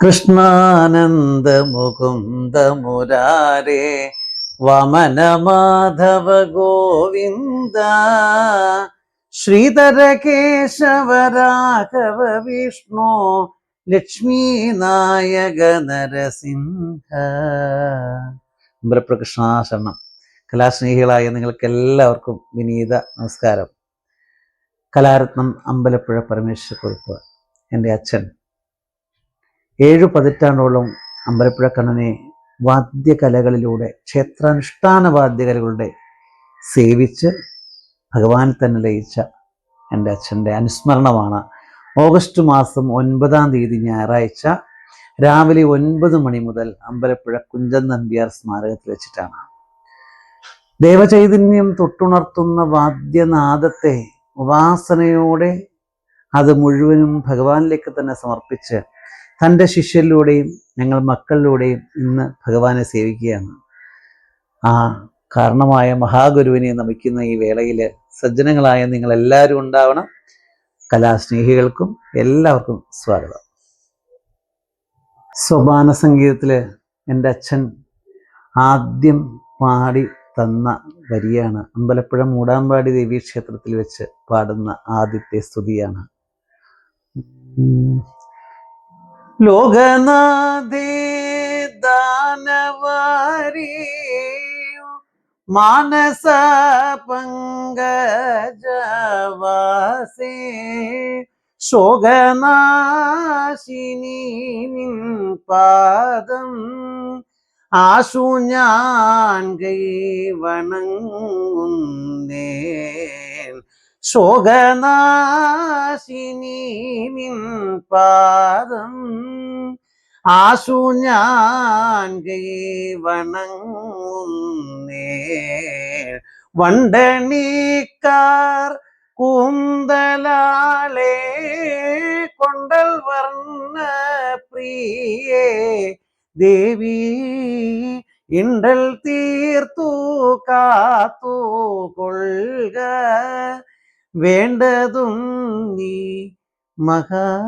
കൃഷ്ണാനന്ദ മുകുന്ദ മുരാരേ വമന മാധവ ഗോവിന്ദ ശ്രീധര കേശവ രാഘവ വിഷ്ണു ലക്ഷ്മീ നായക നരസിംഹ. അമ്പലപ്രകൃഷ്ണാശരണം. കലാസ്നേഹികളായ നിങ്ങൾക്ക് എല്ലാവർക്കും വിനീത നമസ്കാരം. കലാരത്നം അമ്പലപ്പുഴ പരമേശ്വരക്കുറുപ്പ് എൻ്റെ അച്ഛൻ 7 പതിറ്റാണ്ടോളം അമ്പലപ്പുഴ കണ്ണനെ വാദ്യകലകളിലൂടെ, ക്ഷേത്രാനുഷ്ഠാന വാദ്യകലകളുടെ സേവിച്ച് ഭഗവാൻ തന്നെ ലയിച്ച എൻ്റെ അച്ഛൻ്റെ അനുസ്മരണമാണ് ഓഗസ്റ്റ് മാസം 9-ാം തീയതി ഞായറാഴ്ച രാവിലെ 9 മണി മുതൽ അമ്പലപ്പുഴ കുഞ്ചൻ നമ്പ്യാർ സ്മാരകത്തിൽ വെച്ചിട്ടാണ്. ദേവചൈതന്യം തൊട്ടുണർത്തുന്ന വാദ്യനാദത്തെ ഉപാസനയോടെ അത് മുഴുവനും ഭഗവാനിലേക്ക് തന്നെ സമർപ്പിച്ച് തൻ്റെ ശിഷ്യരിലൂടെയും ഞങ്ങൾ മക്കളിലൂടെയും ഇന്ന് ഭഗവാനെ സേവിക്കുകയാണ്. ആ കാരണമായ മഹാഗുരുവിനെ നമിക്കുന്ന ഈ വേളയിൽ സജ്ജനങ്ങളായ നിങ്ങളെല്ലാവരും ഉണ്ടാവണം. കലാസ്നേഹികൾക്കും എല്ലാവർക്കും സ്വാഗതം. സോപാന സംഗീതത്തിൽ എൻ്റെ അച്ഛൻ ആദ്യം പാടി തന്ന വരിയാണ്. അമ്പലപ്പുഴ മൂടാമ്പാടി ദേവീക്ഷേത്രത്തിൽ വെച്ച് പാടുന്ന ആദ്യത്തെ സ്തുതിയാണ്. ലോകനാഥേ ദാനവാരി മാനസ പങ്കജവാസേ ശോകനാശിനി നിൻ പാദം ആശു ഞാൻ കൈ വണങ്ങുന്നേൻ. ശോകനാശിനി നിൻ പാദം ആശു ഞാൻ കൈ വണങ്ങുന്നേൻ. വണ്ടണിക്കാർ കൂന്തലാളെ കൊണ്ടൽ വർണ്ണ പ്രിയേ ദേവി ഇണ്ടൽ തീർത്തു കാത്തു കൊള്ളുക വേണ്ടതും നീ മഹാലക്ഷ്മി.